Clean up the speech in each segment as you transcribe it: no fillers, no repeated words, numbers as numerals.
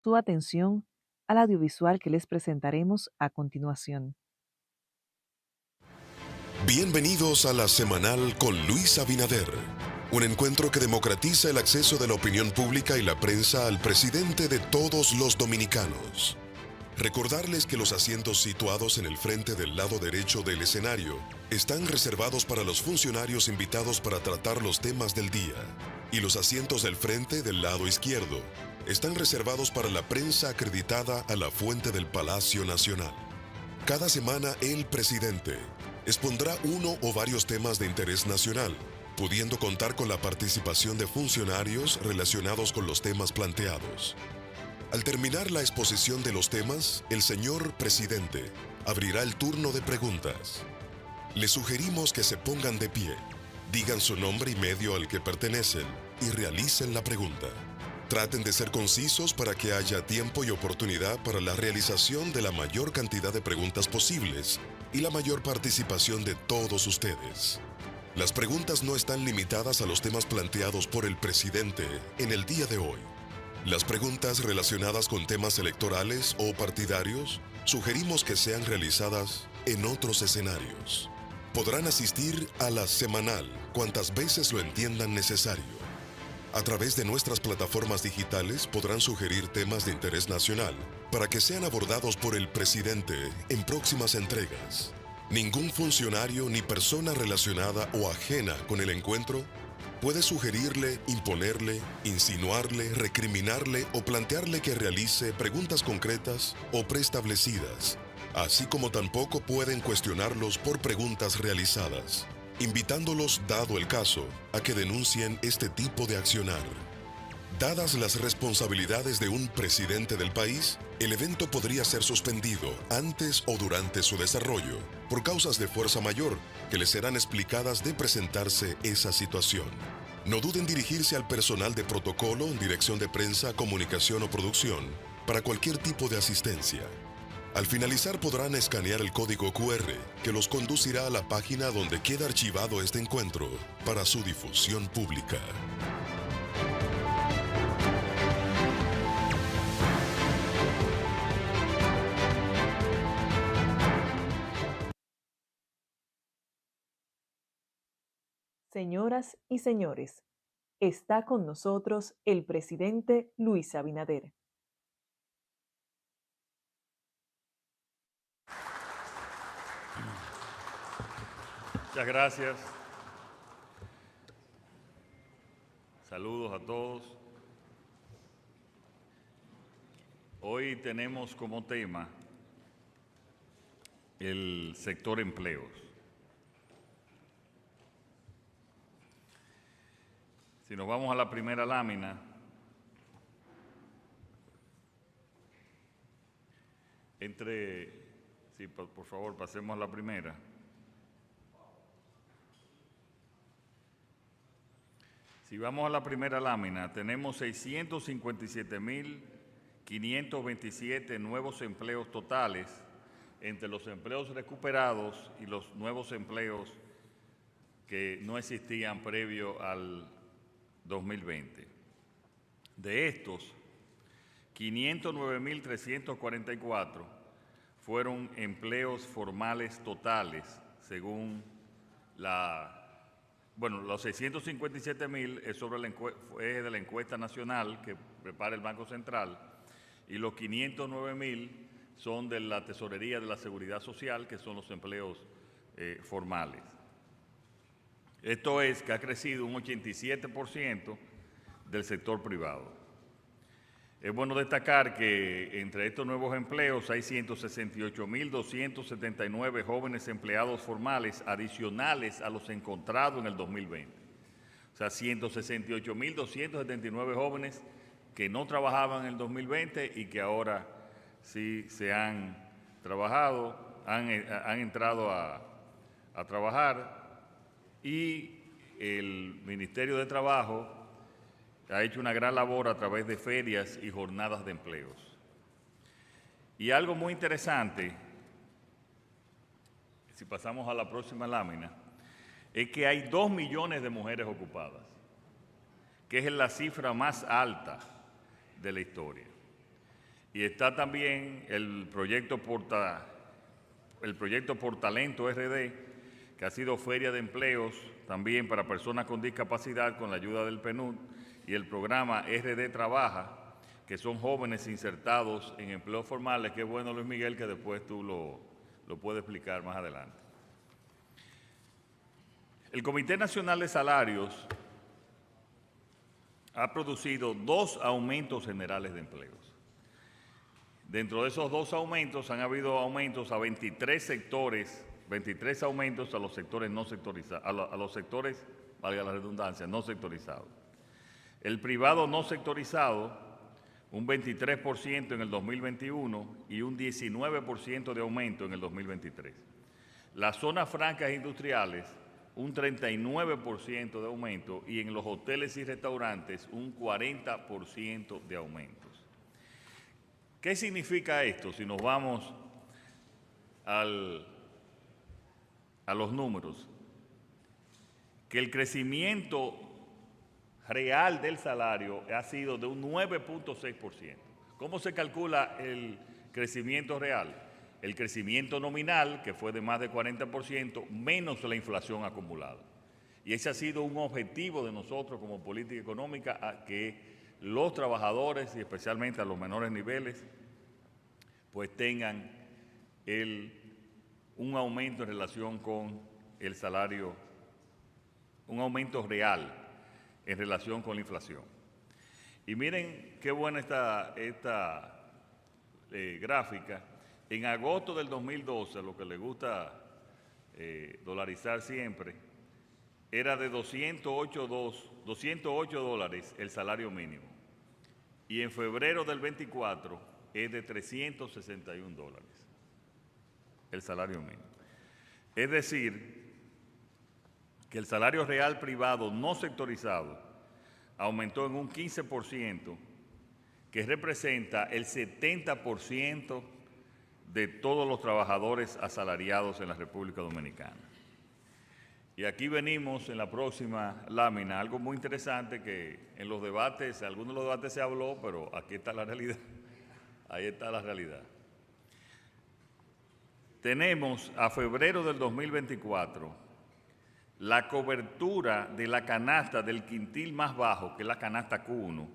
su atención al audiovisual que les presentaremos a continuación. Bienvenidos a la semanal con Luis Abinader, un encuentro que democratiza el acceso de la opinión pública y la prensa al presidente de todos los dominicanos. Recordarles que los asientos situados en el frente del lado derecho del escenario están reservados para los funcionarios invitados para tratar los temas del día, y los asientos del frente del lado izquierdo están reservados para la prensa acreditada a la fuente del Palacio Nacional. Cada semana el presidente expondrá uno o varios temas de interés nacional, pudiendo contar con la participación de funcionarios relacionados con los temas planteados. Al terminar la exposición de los temas, el señor presidente abrirá el turno de preguntas. Les sugerimos que se pongan de pie, digan su nombre y medio al que pertenecen y realicen la pregunta. Traten de ser concisos para que haya tiempo y oportunidad para la realización de la mayor cantidad de preguntas posibles y la mayor participación de todos ustedes. Las preguntas no están limitadas a los temas planteados por el presidente en el día de hoy. Las preguntas relacionadas con temas electorales o partidarios sugerimos que sean realizadas en otros escenarios. Podrán asistir a la semanal cuantas veces lo entiendan necesario. A través de nuestras plataformas digitales podrán sugerir temas de interés nacional para que sean abordados por el presidente en próximas entregas. Ningún funcionario ni persona relacionada o ajena con el encuentro puede sugerirle, imponerle, insinuarle, recriminarle o plantearle que realice preguntas concretas o preestablecidas, así como tampoco pueden cuestionarlos por preguntas realizadas, invitándolos, dado el caso, a que denuncien este tipo de accionar. Dadas las responsabilidades de un presidente del país, el evento podría ser suspendido antes o durante su desarrollo, por causas de fuerza mayor que les serán explicadas de presentarse esa situación. No duden dirigirse al personal de protocolo, dirección de prensa, comunicación o producción, para cualquier tipo de asistencia. Al finalizar podrán escanear el código QR que los conducirá a la página donde queda archivado este encuentro para su difusión pública. Señoras y señores, está con nosotros el presidente Luis Abinader. Muchas gracias. Saludos a todos. Hoy tenemos como tema el sector empleos. Si nos vamos a la primera lámina, sí, por favor, pasemos a la primera. Si vamos a la primera lámina, tenemos 657.527 nuevos empleos totales entre los empleos recuperados y los nuevos empleos que no existían previo al 2020. De estos, 509.344 fueron empleos formales totales, según los 657.000 es de la encuesta nacional que prepara el Banco Central, y los 509.000 son de la Tesorería de la Seguridad Social, que son los empleos formales. Esto es que ha crecido un 87% del sector privado. Es bueno destacar que entre estos nuevos empleos hay 168.279 jóvenes empleados formales adicionales a los encontrados en el 2020. O sea, 168.279 jóvenes que no trabajaban en el 2020 y que ahora sí se han trabajado, han entrado a trabajar, y el Ministerio de Trabajo ha hecho una gran labor a través de ferias y jornadas de empleos. Y algo muy interesante, si pasamos a la próxima lámina, es que hay 2 millones de mujeres ocupadas, que es la cifra más alta de la historia. Y está también el proyecto Por Talento RD, que ha sido feria de empleos también para personas con discapacidad con la ayuda del PNUD, y el programa RD Trabaja, que son jóvenes insertados en empleos formales. Qué bueno, Luis Miguel, que después tú lo puedes explicar más adelante. El Comité Nacional de Salarios ha producido 2 aumentos generales de empleos. Dentro de esos 2 aumentos han habido aumentos a 23 sectores, 23 aumentos a los sectores no sectorizados, a los sectores, valga la redundancia, no sectorizados. El privado no sectorizado, un 23% en el 2021 y un 19% de aumento en el 2023. Las zonas francas industriales, un 39% de aumento, y en los hoteles y restaurantes un 40% de aumentos. ¿Qué significa esto si nos vamos a los números? Que el crecimiento real del salario ha sido de un 9.6%. ¿Cómo se calcula el crecimiento real? El crecimiento nominal, que fue de más de 40%, menos la inflación acumulada. Y ese ha sido un objetivo de nosotros como política económica, a que los trabajadores, y especialmente a los menores niveles, pues tengan un aumento en relación con el salario, un aumento real en relación con la inflación. Y miren qué buena esta gráfica. En agosto del 2012, lo que le gusta dolarizar siempre, era de $208 el salario mínimo. Y en febrero del 24 es de $361 el salario mínimo. Es decir, que el salario real privado no sectorizado aumentó en un 15%, que representa el 70% de todos los trabajadores asalariados en la República Dominicana. Y aquí venimos en la próxima lámina, algo muy interesante que en los debates, algunos de los debates se habló, pero aquí está la realidad. Ahí está la realidad. Tenemos a febrero del 2024 la cobertura de la canasta del quintil más bajo, que es la canasta Q1,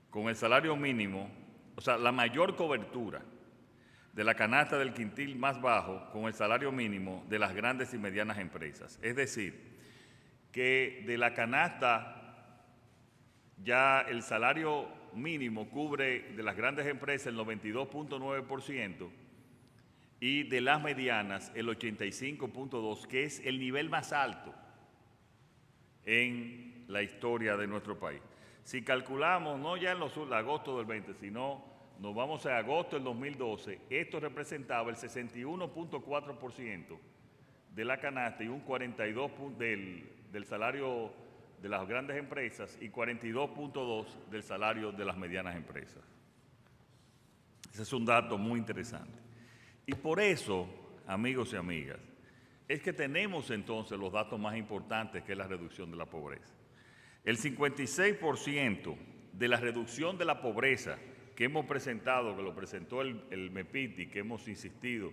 con el salario mínimo, o sea, la mayor cobertura de la canasta del quintil más bajo con el salario mínimo de las grandes y medianas empresas. Es decir, que de la canasta ya el salario mínimo cubre de las grandes empresas el 92.9% y de las medianas el 85.2%, que es el nivel más alto en la historia de nuestro país. Si calculamos, no ya en agosto del 20, sino nos vamos a agosto del 2012, esto representaba el 61.4% de la canasta y un 42% del salario de las grandes empresas y 42.2% del salario de las medianas empresas. Ese es un dato muy interesante. Y por eso, amigos y amigas, es que tenemos entonces los datos más importantes, que es la reducción de la pobreza. El 56% de la reducción de la pobreza que hemos presentado, que lo presentó el MEPIT y que hemos insistido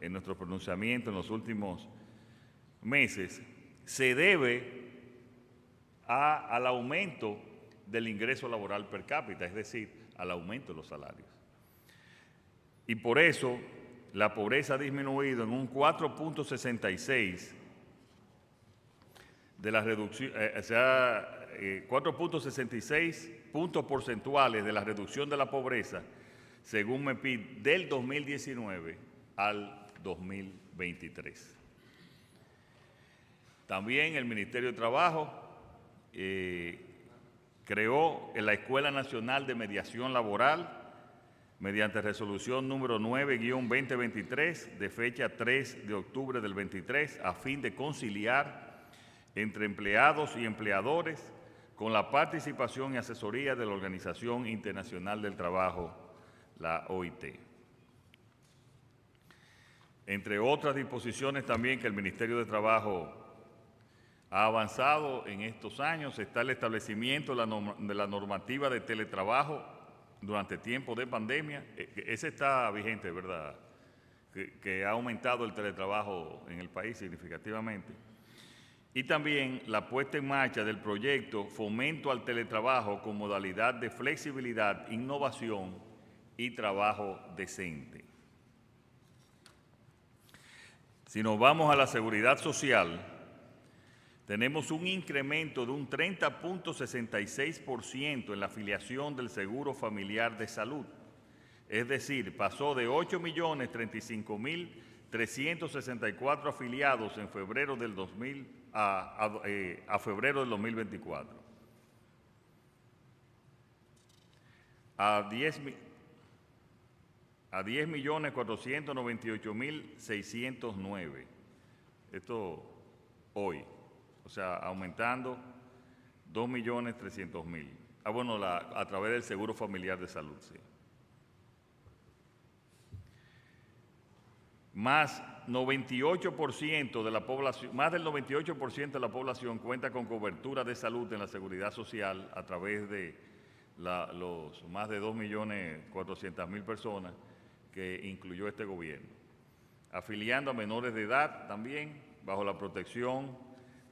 en nuestro pronunciamiento en los últimos meses, se debe al aumento del ingreso laboral per cápita, es decir, al aumento de los salarios. Y por eso la pobreza ha disminuido en un 4.66 de la reducción, 4.66 puntos porcentuales de la reducción de la pobreza, según MEPID, del 2019 al 2023. También el Ministerio de Trabajo creó la Escuela Nacional de Mediación Laboral mediante resolución número 9-2023 de fecha 3 de octubre del 23, a fin de conciliar entre empleados y empleadores con la participación y asesoría de la Organización Internacional del Trabajo, la OIT. Entre otras disposiciones también que el Ministerio de Trabajo ha avanzado en estos años está el establecimiento de la normativa de teletrabajo durante tiempos de pandemia. Ese está vigente, ¿verdad? Que ha aumentado el teletrabajo en el país significativamente. Y también la puesta en marcha del proyecto Fomento al Teletrabajo con modalidad de flexibilidad, innovación y trabajo decente. Si nos vamos a la seguridad social, tenemos un incremento de un 30.66% en la afiliación del Seguro Familiar de Salud. Es decir, pasó de 8.035.364 afiliados en febrero del 2000 a febrero del 2024. A 10.498.609. Esto hoy. O sea, aumentando 2.300.000. Bueno, a través del Seguro Familiar de Salud, sí. Más 98% de la población, más del 98% de la población cuenta con cobertura de salud en la Seguridad Social a través de los más de 2.400.000 personas que incluyó este gobierno, afiliando a menores de edad también bajo la protección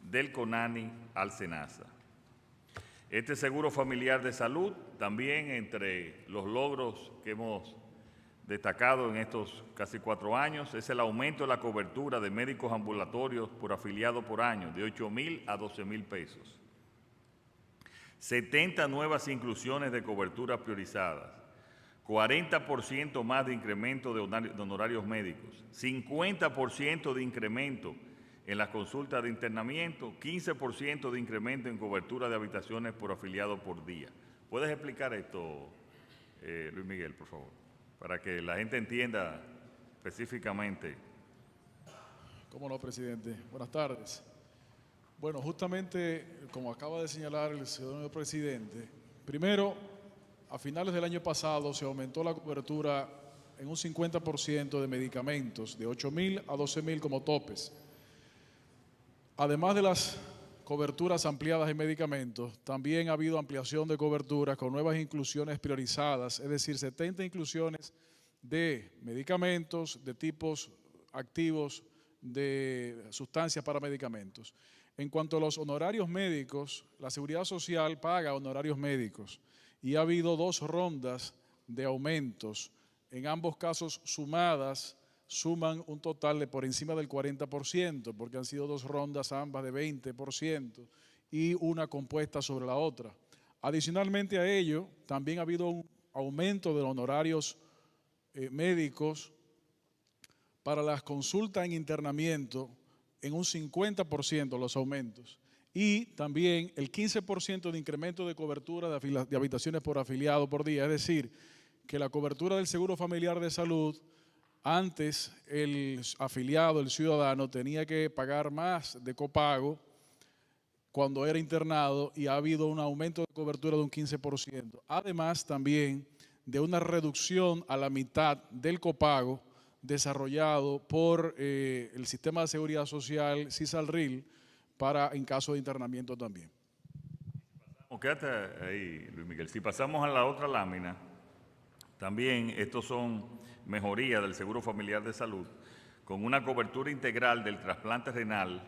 del CONANI al SENASA. Este Seguro Familiar de Salud, también entre los logros que hemos destacado en estos casi 4 años, es el aumento de la cobertura de médicos ambulatorios por afiliado por año, de 8.000 a 12.000 pesos. 70 nuevas inclusiones de cobertura priorizadas, 40% más de incremento de honorarios médicos, 50% de incremento en las consultas de internamiento, 15% de incremento en cobertura de habitaciones por afiliado por día. ¿Puedes explicar esto, Luis Miguel, por favor? Para que la gente entienda específicamente. ¿Cómo no, presidente? Buenas tardes. Bueno, justamente como acaba de señalar el señor presidente, primero, a finales del año pasado se aumentó la cobertura en un 50% de medicamentos, de 8.000 a 12.000 como topes. Además de las coberturas ampliadas en medicamentos, también ha habido ampliación de coberturas con nuevas inclusiones priorizadas, es decir, 70 inclusiones de medicamentos, de tipos activos, de sustancias para medicamentos. En cuanto a los honorarios médicos, la Seguridad Social paga honorarios médicos y ha habido 2 rondas de aumentos, en ambos casos suman un total de por encima del 40%, porque han sido 2 rondas ambas de 20% y una compuesta sobre la otra. Adicionalmente a ello, también ha habido un aumento de los honorarios médicos para las consultas en internamiento en un 50% los aumentos y también el 15% de incremento de cobertura de habitaciones por afiliado por día, es decir, que la cobertura del Seguro Familiar de Salud, antes el afiliado, el ciudadano, tenía que pagar más de copago cuando era internado y ha habido un aumento de cobertura de un 15%. Además también de una reducción a la mitad del copago desarrollado por el Sistema de Seguridad Social, CISALRIL, en caso de internamiento también. Quédate ahí, Luis Miguel. Si pasamos a la otra lámina, también estos son mejorías del Seguro Familiar de Salud, con una cobertura integral del trasplante renal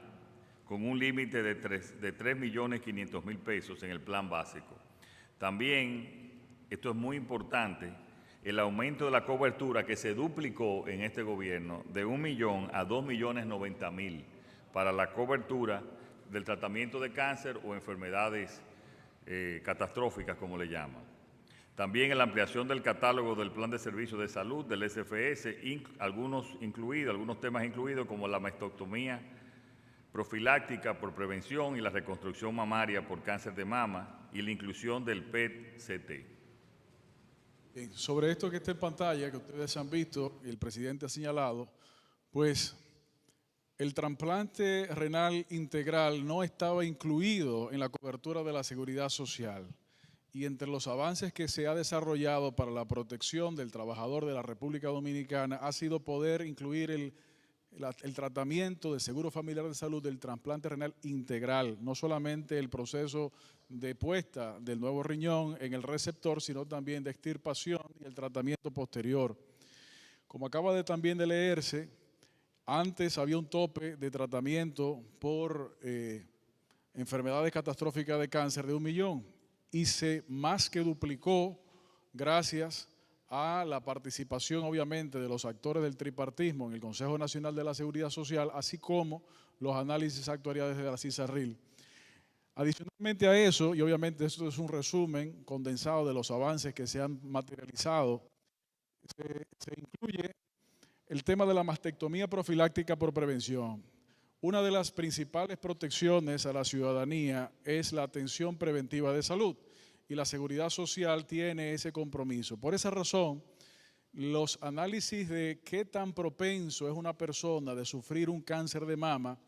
con un límite de 3.500.000 pesos en el plan básico. También, esto es muy importante, el aumento de la cobertura que se duplicó en este gobierno de 1 millón a 2.090.000 para la cobertura del tratamiento de cáncer o enfermedades catastróficas, como le llaman. También la ampliación del catálogo del Plan de Servicios de Salud, del SFS, algunos temas incluidos como la mastectomía profiláctica por prevención y la reconstrucción mamaria por cáncer de mama y la inclusión del PET-CT. Bien, sobre esto que está en pantalla, que ustedes han visto y el presidente ha señalado, pues el trasplante renal integral no estaba incluido en la cobertura de la Seguridad Social. Y entre los avances que se ha desarrollado para la protección del trabajador de la República Dominicana ha sido poder incluir el tratamiento del Seguro Familiar de Salud del trasplante renal integral, no solamente el proceso de puesta del nuevo riñón en el receptor, sino también de extirpación y el tratamiento posterior. Como acaba de también de leerse, antes había un tope de tratamiento por enfermedades catastróficas de cáncer de 1 millón y se más que duplicó gracias a la participación, obviamente, de los actores del tripartismo en el Consejo Nacional de la Seguridad Social, así como los análisis actuariales de la CISARRIL. Adicionalmente a eso, y obviamente esto es un resumen condensado de los avances que se han materializado, se incluye el tema de la mastectomía profiláctica por prevención. Una de las principales protecciones a la ciudadanía es la atención preventiva de salud y la Seguridad Social tiene ese compromiso. Por esa razón, los análisis de qué tan propenso es una persona de sufrir un cáncer de mama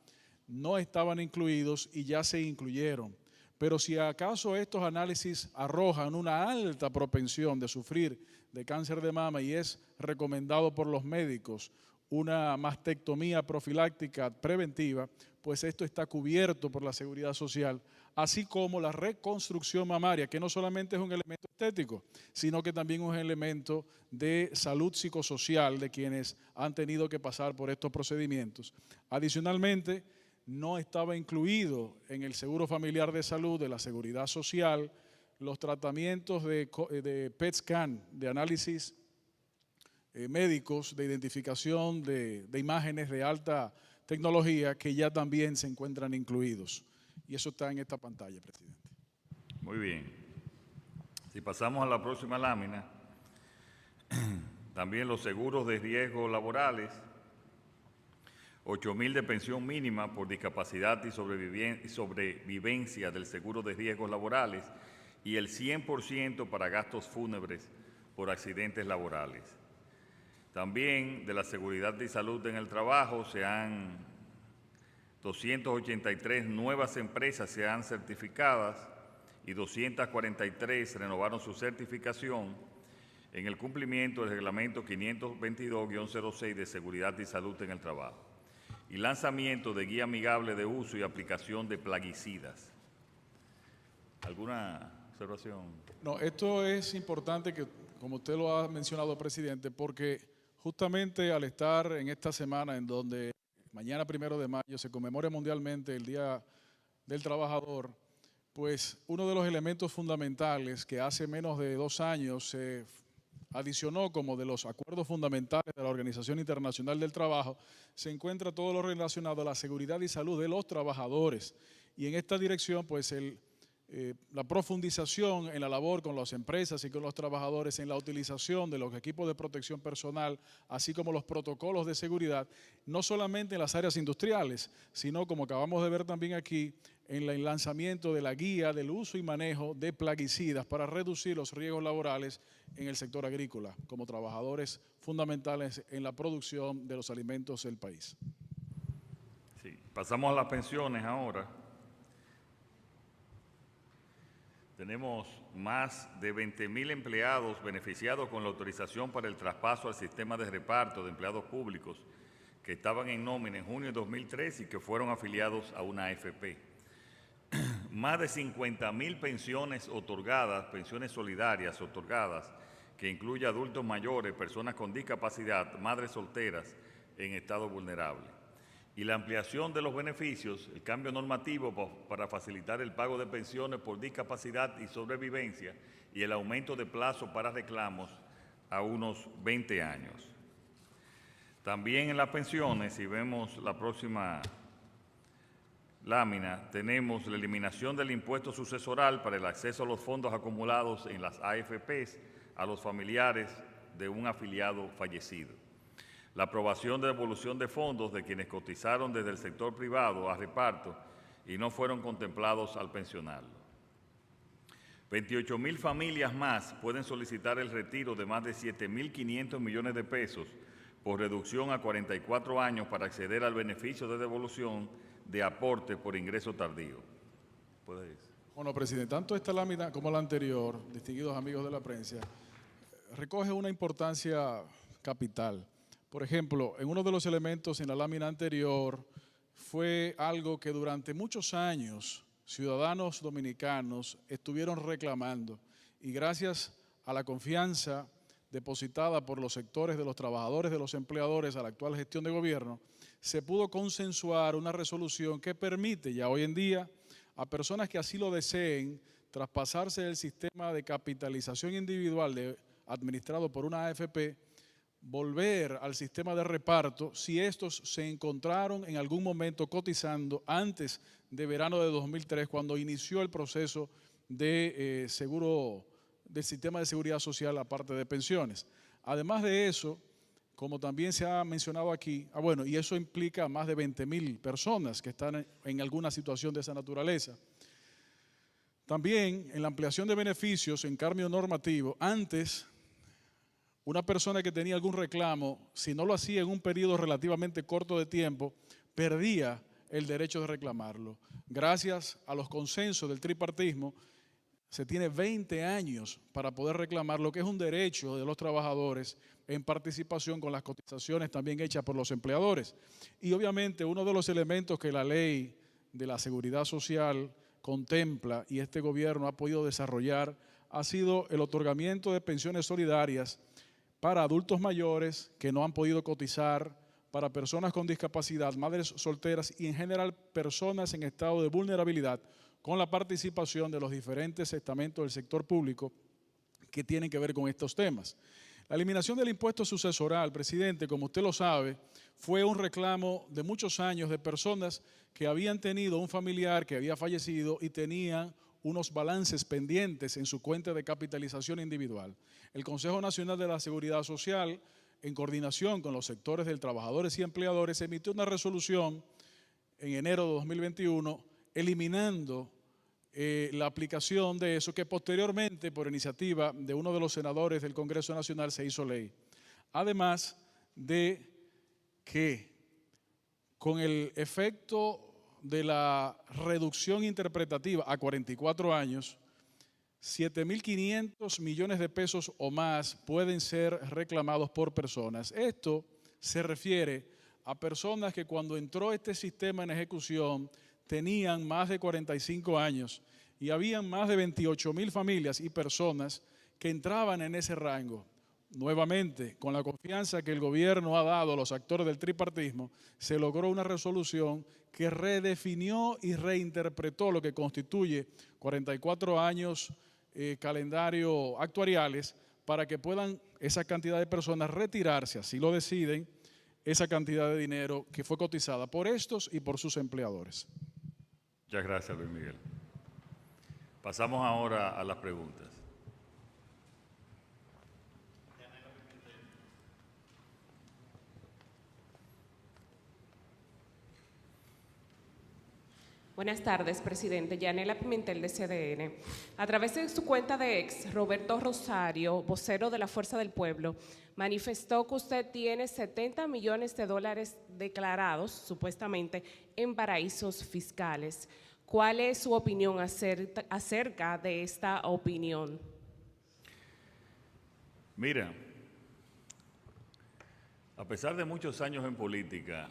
no estaban incluidos y ya se incluyeron. Pero si acaso estos análisis arrojan una alta propensión de sufrir de cáncer de mama y es recomendado por los médicos una mastectomía profiláctica preventiva, pues esto está cubierto por la Seguridad Social, así como la reconstrucción mamaria, que no solamente es un elemento estético, sino que también es un elemento de salud psicosocial de quienes han tenido que pasar por estos procedimientos. Adicionalmente, no estaba incluido en el Seguro Familiar de Salud de la Seguridad Social los tratamientos de PET scan, de análisis médicos, de identificación de imágenes de alta tecnología que ya también se encuentran incluidos. Y eso está en esta pantalla, presidente. Muy bien. Si pasamos a la próxima lámina, también los seguros de riesgo laborales, 8.000 de pensión mínima por discapacidad y sobrevivencia del seguro de riesgos laborales y el 100% para gastos fúnebres por accidentes laborales. También de la seguridad y salud en el trabajo 283 nuevas empresas se han certificadas y 243 renovaron su certificación en el cumplimiento del reglamento 522-06 de seguridad y salud en el trabajo y lanzamiento de guía amigable de uso y aplicación de plaguicidas. ¿Alguna observación? No, esto es importante, que, como usted lo ha mencionado, presidente, porque justamente al estar en esta semana en donde mañana 1 de mayo se conmemora mundialmente el Día del Trabajador, pues uno de los elementos fundamentales que hace menos de 2 años se adicionó como de los acuerdos fundamentales de la Organización Internacional del Trabajo, se encuentra todo lo relacionado a la seguridad y salud de los trabajadores. Y en esta dirección, pues la profundización en la labor con las empresas y con los trabajadores en la utilización de los equipos de protección personal, así como los protocolos de seguridad, no solamente en las áreas industriales, sino, como acabamos de ver también aquí, en el lanzamiento de la guía del uso y manejo de plaguicidas para reducir los riesgos laborales en el sector agrícola, como trabajadores fundamentales en la producción de los alimentos del país. Sí. Pasamos a las pensiones ahora. Tenemos más de 20.000 empleados beneficiados con la autorización para el traspaso al sistema de reparto de empleados públicos que estaban en nómina en junio de 2013 y que fueron afiliados a una AFP. Más de 50.000 pensiones otorgadas, pensiones solidarias otorgadas, que incluye adultos mayores, personas con discapacidad, madres solteras en estado vulnerable. Y la ampliación de los beneficios, el cambio normativo para facilitar el pago de pensiones por discapacidad y sobrevivencia y el aumento de plazo para reclamos a unos 20 años. También en las pensiones, si vemos la próxima lámina, tenemos la eliminación del impuesto sucesoral para el acceso a los fondos acumulados en las AFPs a los familiares de un afiliado fallecido. La aprobación de devolución de fondos de quienes cotizaron desde el sector privado a reparto y no fueron contemplados al pensionarlo. 28.000 familias más pueden solicitar el retiro de más de 7.500 millones de pesos por reducción a 44 años para acceder al beneficio de devolución de aporte por ingreso tardío. ¿Puedes? Bueno, presidente, tanto esta lámina como la anterior, distinguidos amigos de la prensa, recoge una importancia capital, Por ejemplo, en uno de los elementos en la lámina anterior fue algo que durante muchos años ciudadanos dominicanos estuvieron reclamando y gracias a la confianza depositada por los sectores de los trabajadores, de los empleadores a la actual gestión de gobierno, se pudo consensuar una resolución que permite ya hoy en día a personas que así lo deseen traspasarse del sistema de capitalización individual administrado por una AFP, volver al sistema de reparto si estos se encontraron en algún momento cotizando antes de verano de 2003, cuando inició el proceso de seguro del sistema de seguridad social, aparte de pensiones. Además de eso, como también se ha mencionado aquí, y eso implica a más de 20.000 personas que están en alguna situación de esa naturaleza. También en la ampliación de beneficios en cambio normativo, antes una persona que tenía algún reclamo, si no lo hacía en un periodo relativamente corto de tiempo, perdía el derecho de reclamarlo. Gracias a los consensos del tripartismo, se tiene 20 años para poder reclamar lo que es un derecho de los trabajadores en participación con las cotizaciones también hechas por los empleadores. Y obviamente uno de los elementos que la ley de la seguridad social contempla y este gobierno ha podido desarrollar ha sido el otorgamiento de pensiones solidarias para adultos mayores que no han podido cotizar, para personas con discapacidad, madres solteras y en general personas en estado de vulnerabilidad, con la participación de los diferentes estamentos del sector público que tienen que ver con estos temas. La eliminación del impuesto sucesoral, presidente, como usted lo sabe, fue un reclamo de muchos años de personas que habían tenido un familiar que había fallecido y tenían unos balances pendientes en su cuenta de capitalización individual. El Consejo Nacional de la Seguridad Social, en coordinación con los sectores de trabajadores y empleadores, emitió una resolución en enero de 2021 eliminando la aplicación de eso, que posteriormente, por iniciativa de uno de los senadores del Congreso Nacional, se hizo ley. Además de que con el efecto de la reducción interpretativa a 44 años, 7.500 millones de pesos o más pueden ser reclamados por personas. Esto se refiere a personas que cuando entró este sistema en ejecución tenían más de 45 años y habían más de 28.000 familias y personas que entraban en ese rango. Nuevamente, con la confianza que el gobierno ha dado a los actores del tripartismo, se logró una resolución que redefinió y reinterpretó lo que constituye 44 años calendario actuariales para que puedan esa cantidad de personas retirarse, así lo deciden, esa cantidad de dinero que fue cotizada por estos y por sus empleadores. Muchas gracias, Luis Miguel. Pasamos ahora a las preguntas. Buenas tardes, presidente. Yanela Pimentel, de CDN. A través de su cuenta de ex, Roberto Rosario, vocero de la Fuerza del Pueblo, manifestó que usted tiene 70 millones de dólares declarados, supuestamente, en paraísos fiscales. ¿Cuál es su opinión acerca de esta opinión? Mira, a pesar de muchos años en política,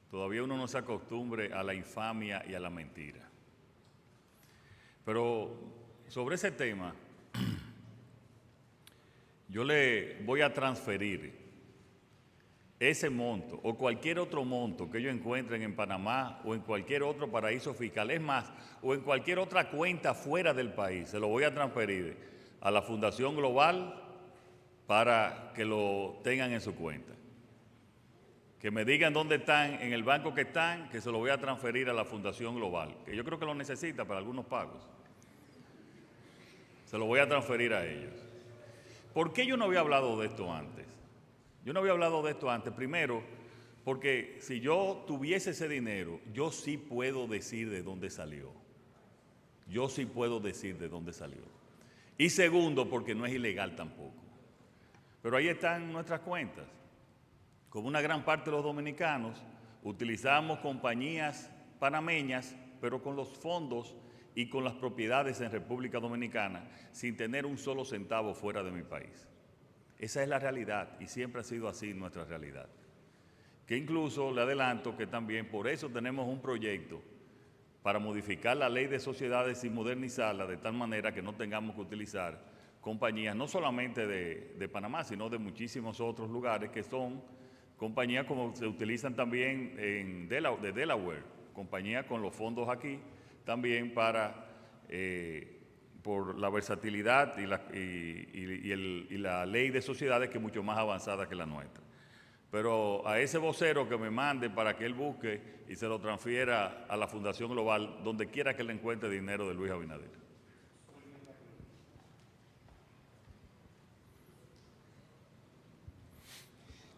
todavía uno no se acostumbre a la infamia y a la mentira. Pero sobre ese tema, yo le voy a transferir ese monto o cualquier otro monto que ellos encuentren en Panamá o en cualquier otro paraíso fiscal, es más, o en cualquier otra cuenta fuera del país, se lo voy a transferir a la Fundación Global para que lo tengan en su cuenta. Que me digan dónde están, en el banco que están, que se lo voy a transferir a la Fundación Global, que yo creo que lo necesita para algunos pagos. Se lo voy a transferir a ellos. ¿Por qué yo no había hablado de esto antes? Yo no había hablado de esto antes, primero, porque si yo tuviese ese dinero, yo sí puedo decir de dónde salió. Yo sí puedo decir de dónde salió. Y segundo, porque no es ilegal tampoco. Pero ahí están nuestras cuentas. Como una gran parte de los dominicanos, utilizamos compañías panameñas, pero con los fondos y con las propiedades en República Dominicana, sin tener un solo centavo fuera de mi país. Esa es la realidad y siempre ha sido así nuestra realidad. Que incluso le adelanto que también por eso tenemos un proyecto para modificar la ley de sociedades y modernizarla de tal manera que no tengamos que utilizar compañías no solamente de Panamá, sino de muchísimos otros lugares que son compañías como se utilizan también de Delaware, compañías con los fondos aquí también para, por la versatilidad y la ley de sociedades que es mucho más avanzada que la nuestra. Pero a ese vocero que me mande para que él busque y se lo transfiera a la Fundación Global, donde quiera que le encuentre dinero de Luis Abinader.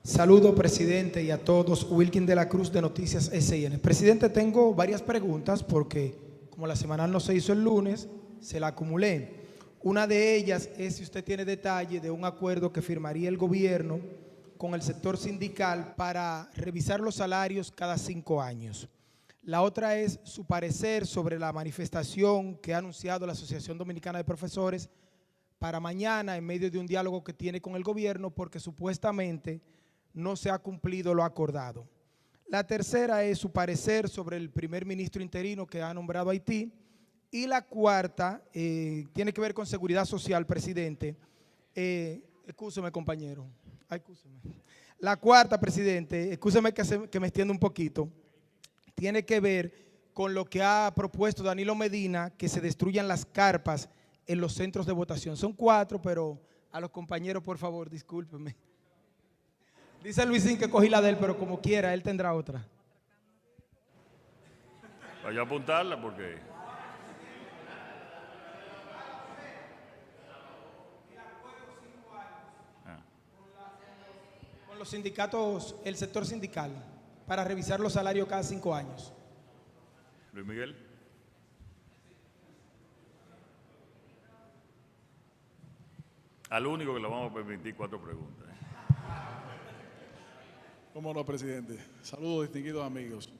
Saludo, presidente, y a todos. Wilkin de la Cruz, de Noticias SIN. Presidente, tengo varias preguntas porque, como la semanal no se hizo el lunes, se la acumulé. Una de ellas es si usted tiene detalle de un acuerdo que firmaría el gobierno con el sector sindical para revisar los salarios cada 5 años. La otra es su parecer sobre la manifestación que ha anunciado la Asociación Dominicana de Profesores para mañana en medio de un diálogo que tiene con el gobierno porque supuestamente no se ha cumplido lo acordado. La tercera es su parecer sobre el primer ministro interino que ha nombrado Haití. Y la cuarta tiene que ver con seguridad social, presidente. Excúseme, compañero. Ay, excúseme. La cuarta, presidente, excúseme que me extienda un poquito, tiene que ver con lo que ha propuesto Danilo Medina, que se destruyan las carpas en los centros de votación. Son 4, pero a los compañeros, por favor, discúlpenme. Dice Luisín que cogí la de él, pero como quiera, él tendrá otra. Vaya a apuntarla porque... Con los sindicatos, el sector sindical, para revisar los salarios cada 5 años. Luis Miguel. Al único que le vamos a permitir 4 preguntas. Cómo no, presidente. Saludos, distinguidos amigos.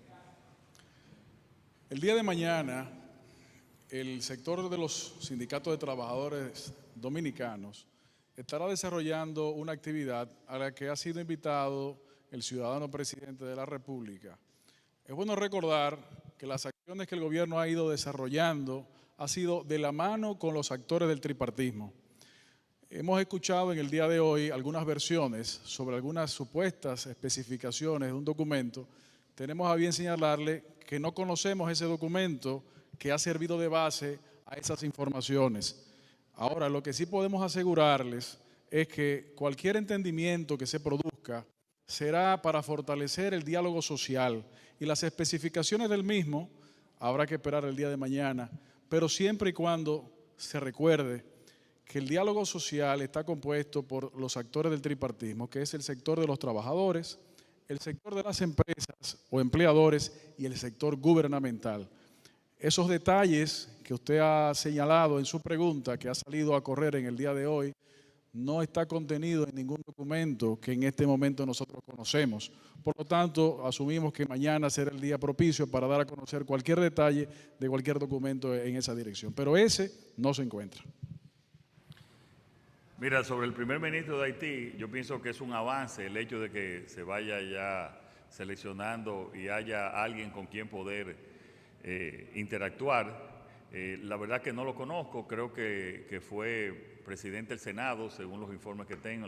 El día de mañana, el sector de los sindicatos de trabajadores dominicanos estará desarrollando una actividad a la que ha sido invitado el ciudadano presidente de la República. Es bueno recordar que las acciones que el gobierno ha ido desarrollando ha sido de la mano con los actores del tripartismo. Hemos escuchado en el día de hoy algunas versiones sobre algunas supuestas especificaciones de un documento. Tenemos a bien señalarle que no conocemos ese documento que ha servido de base a esas informaciones. Ahora, lo que sí podemos asegurarles es que cualquier entendimiento que se produzca será para fortalecer el diálogo social y las especificaciones del mismo habrá que esperar el día de mañana, pero siempre y cuando se recuerde que el diálogo social está compuesto por los actores del tripartismo, que es el sector de los trabajadores, el sector de las empresas o empleadores y el sector gubernamental. Esos detalles que usted ha señalado en su pregunta, que ha salido a correr en el día de hoy, no está contenido en ningún documento que en este momento nosotros conocemos. Por lo tanto, asumimos que mañana será el día propicio para dar a conocer cualquier detalle de cualquier documento en esa dirección. Pero ese no se encuentra. Mira, sobre el primer ministro de Haití, yo pienso que es un avance el hecho de que se vaya ya seleccionando y haya alguien con quien poder interactuar. La verdad que no lo conozco, creo que fue presidente del Senado, según los informes que tengo,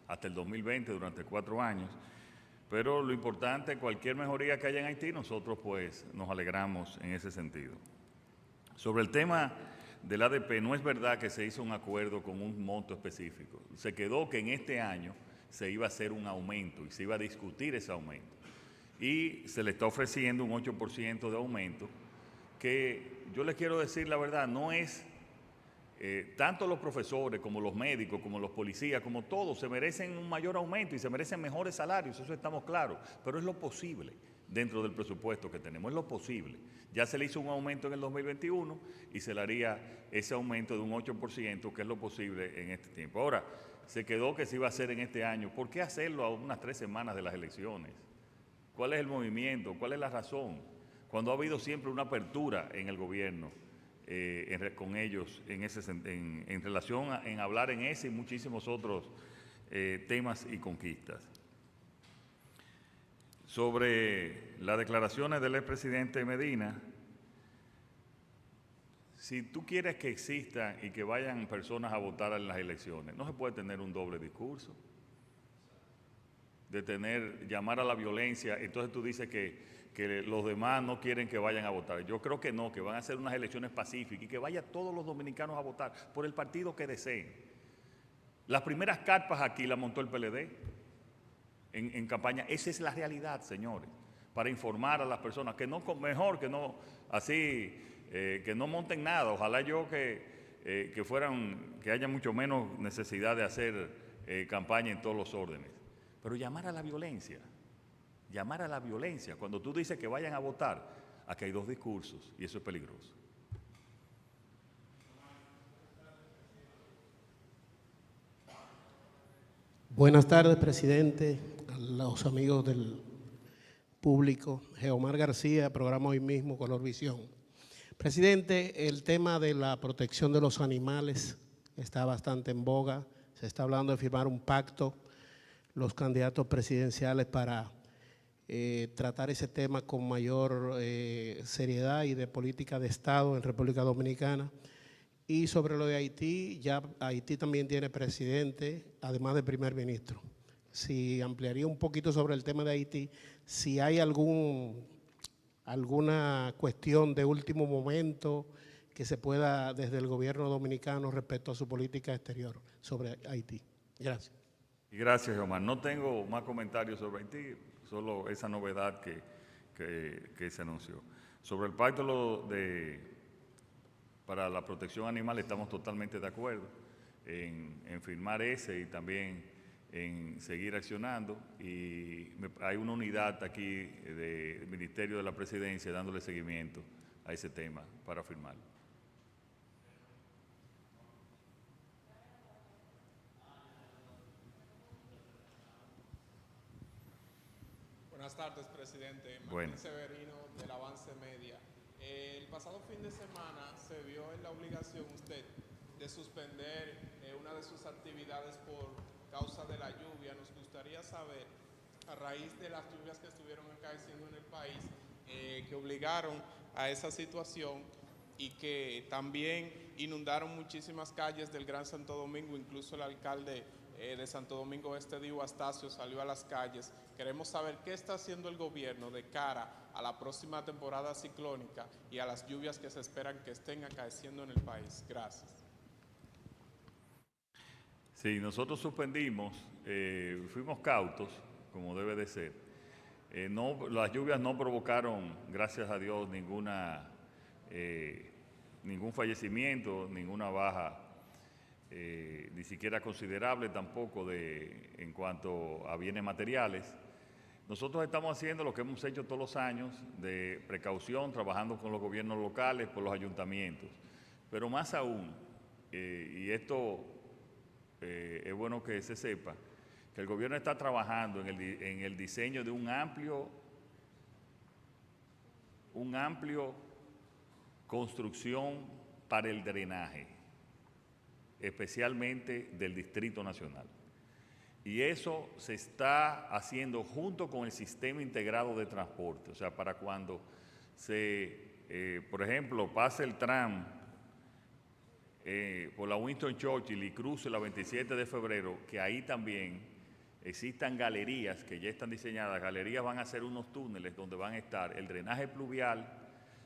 hasta el 2020, durante 4 años. Pero lo importante, cualquier mejoría que haya en Haití, nosotros pues nos alegramos en ese sentido. Sobre el tema del ADP, no es verdad que se hizo un acuerdo con un monto específico. Se quedó que en este año se iba a hacer un aumento y se iba a discutir ese aumento. Y se le está ofreciendo un 8% de aumento, que yo les quiero decir la verdad, no es, tanto los profesores como los médicos, como los policías, como todos, se merecen un mayor aumento y se merecen mejores salarios, eso estamos claros, pero es lo posible dentro del presupuesto que tenemos, es lo posible. Ya se le hizo un aumento en el 2021 y se le haría ese aumento de un 8%, que es lo posible en este tiempo. Ahora, se quedó que se iba a hacer en este año. ¿Por qué hacerlo a unas 3 semanas de las elecciones? ¿Cuál es el movimiento? ¿Cuál es la razón? Cuando ha habido siempre una apertura en el gobierno con ellos en relación en hablar en ese y muchísimos otros temas y conquistas. Sobre las declaraciones del expresidente Medina, si tú quieres que existan y que vayan personas a votar en las elecciones, no se puede tener un doble discurso de llamar a la violencia. Entonces tú dices que los demás no quieren que vayan a votar. Yo creo que no, que van a ser unas elecciones pacíficas y que vayan todos los dominicanos a votar por el partido que deseen. Las primeras carpas aquí las montó el PLD en campaña. Esa es la realidad, señores, para informar a las personas, que no, mejor que no, así, que no monten nada. Ojalá que haya mucho menos necesidad de hacer campaña en todos los órdenes. Pero llamar a la violencia, cuando tú dices que vayan a votar, aquí hay dos discursos y eso es peligroso. Buenas tardes, presidente, a los amigos del público. Geomar García, programa Hoy Mismo, Color Visión. Presidente, el tema de la protección de los animales está bastante en boga. Se está hablando de firmar un pacto, los candidatos presidenciales, para tratar ese tema con mayor seriedad y de política de Estado en República Dominicana. Y sobre lo de Haití, ya Haití también tiene presidente, además de primer ministro. Si ampliaría un poquito sobre el tema de Haití, si hay alguna cuestión de último momento que se pueda desde el gobierno dominicano respecto a su política exterior sobre Haití. Gracias. Gracias, Omar. No tengo más comentarios sobre Haití, solo esa novedad que se anunció. Sobre el pacto para la protección animal, estamos totalmente de acuerdo en firmar ese y también en seguir accionando. Y hay una unidad aquí del Ministerio de la Presidencia dándole seguimiento a ese tema para firmarlo. Buenas tardes, presidente. Bueno. Martín Severino, del Avance Media. El pasado fin de semana se vio en la obligación usted de suspender una de sus actividades por causa de la lluvia. Nos gustaría saber, a raíz de las lluvias que estuvieron acaeciendo en el país, que obligaron a esa situación y que también inundaron muchísimas calles del Gran Santo Domingo, incluso el alcalde de Santo Domingo Este, Dio Astacio, salió a las calles. Queremos saber qué está haciendo el gobierno de cara a la próxima temporada ciclónica y a las lluvias que se esperan que estén acaeciendo en el país. Gracias. Sí, nosotros suspendimos, fuimos cautos, como debe de ser. Las lluvias no provocaron, gracias a Dios, ningún fallecimiento, ninguna baja, ni siquiera considerable tampoco en cuanto a bienes materiales. Nosotros estamos haciendo lo que hemos hecho todos los años de precaución, trabajando con los gobiernos locales, con los ayuntamientos. Pero más aún, y esto es bueno que se sepa, que el gobierno está trabajando en el diseño de un amplio construcción para el drenaje, especialmente del Distrito Nacional. Y eso se está haciendo junto con el sistema integrado de transporte. O sea, para cuando por ejemplo, pase el tram por la Winston Churchill y cruce la 27 de febrero, que ahí también existan galerías que ya están diseñadas. Galerías van a ser unos túneles donde van a estar el drenaje pluvial,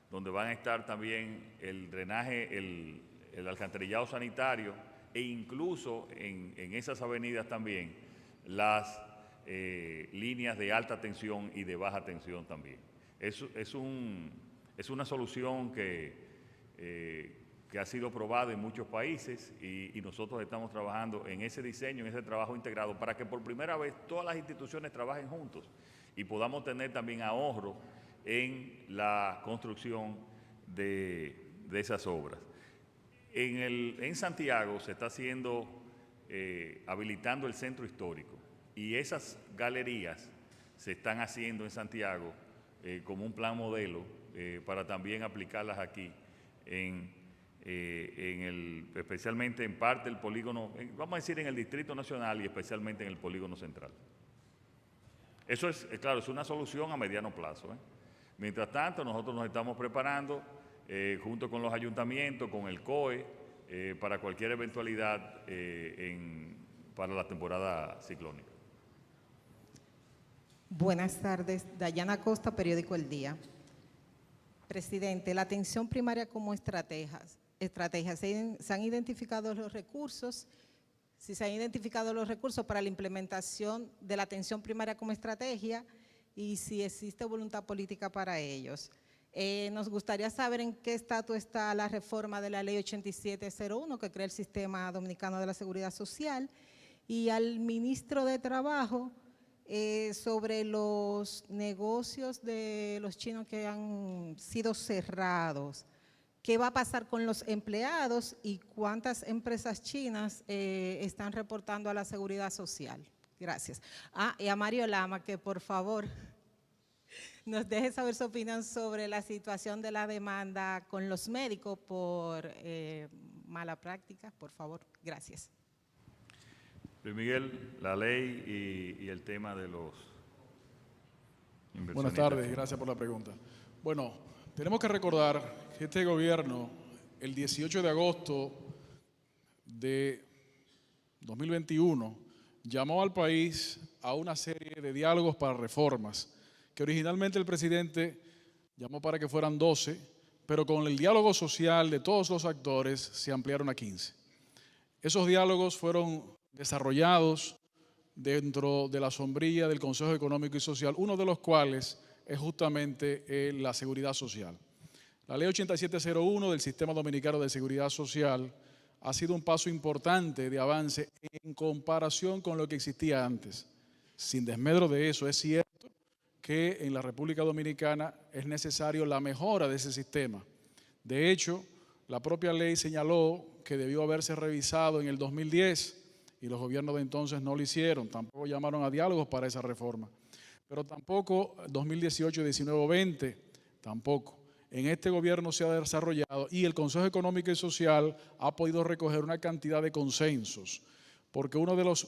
donde van a estar también el drenaje, el alcantarillado sanitario, e incluso en esas avenidas también las líneas de alta tensión y de baja tensión también. Es una solución que ha sido probada en muchos países y nosotros estamos trabajando en ese diseño, en ese trabajo integrado, para que por primera vez todas las instituciones trabajen juntos y podamos tener también ahorro en la construcción de esas obras. En Santiago se está habilitando el centro histórico y esas galerías se están haciendo en Santiago como un plan modelo para también aplicarlas aquí en especialmente en parte del polígono, vamos a decir en el Distrito Nacional y especialmente en el polígono central. Eso es, claro, es una solución a mediano plazo. Mientras tanto, nosotros nos estamos preparando junto con los ayuntamientos, con el COE, para cualquier eventualidad para la temporada ciclónica. Buenas tardes, Dayana Costa, periódico El Día. Presidente, la atención primaria como estrategia, ¿se han identificado los recursos? Si se han identificado los recursos para la implementación de la atención primaria como estrategia y si existe voluntad política para ellos. Nos gustaría saber en qué estatus está la reforma de la Ley 8701 que crea el Sistema Dominicano de la Seguridad Social, y al ministro de Trabajo sobre los negocios de los chinos que han sido cerrados. ¿Qué va a pasar con los empleados y cuántas empresas chinas están reportando a la Seguridad Social? Gracias. Y a Mario Lama, que por favor nos deje saber su opinión sobre la situación de la demanda con los médicos por mala práctica, por favor. Gracias. Luis Miguel, la ley y el tema de los inversionistas. Buenas tardes, gracias por la pregunta. Bueno, tenemos que recordar que este gobierno, el 18 de agosto de 2021, llamó al país a una serie de diálogos para reformas, que originalmente el presidente llamó para que fueran 12, pero con el diálogo social de todos los actores se ampliaron a 15. Esos diálogos fueron desarrollados dentro de la sombrilla del Consejo Económico y Social, uno de los cuales es justamente la seguridad social. La Ley 8701 del Sistema Dominicano de Seguridad Social ha sido un paso importante de avance en comparación con lo que existía antes. Sin desmedro de eso, es cierto que en la República Dominicana es necesario la mejora de ese sistema. De hecho, la propia ley señaló que debió haberse revisado en el 2010 y los gobiernos de entonces no lo hicieron, tampoco llamaron a diálogos para esa reforma. Pero tampoco 2018, 19 o 20, tampoco. En este gobierno se ha desarrollado y el Consejo Económico y Social ha podido recoger una cantidad de consensos, porque uno de los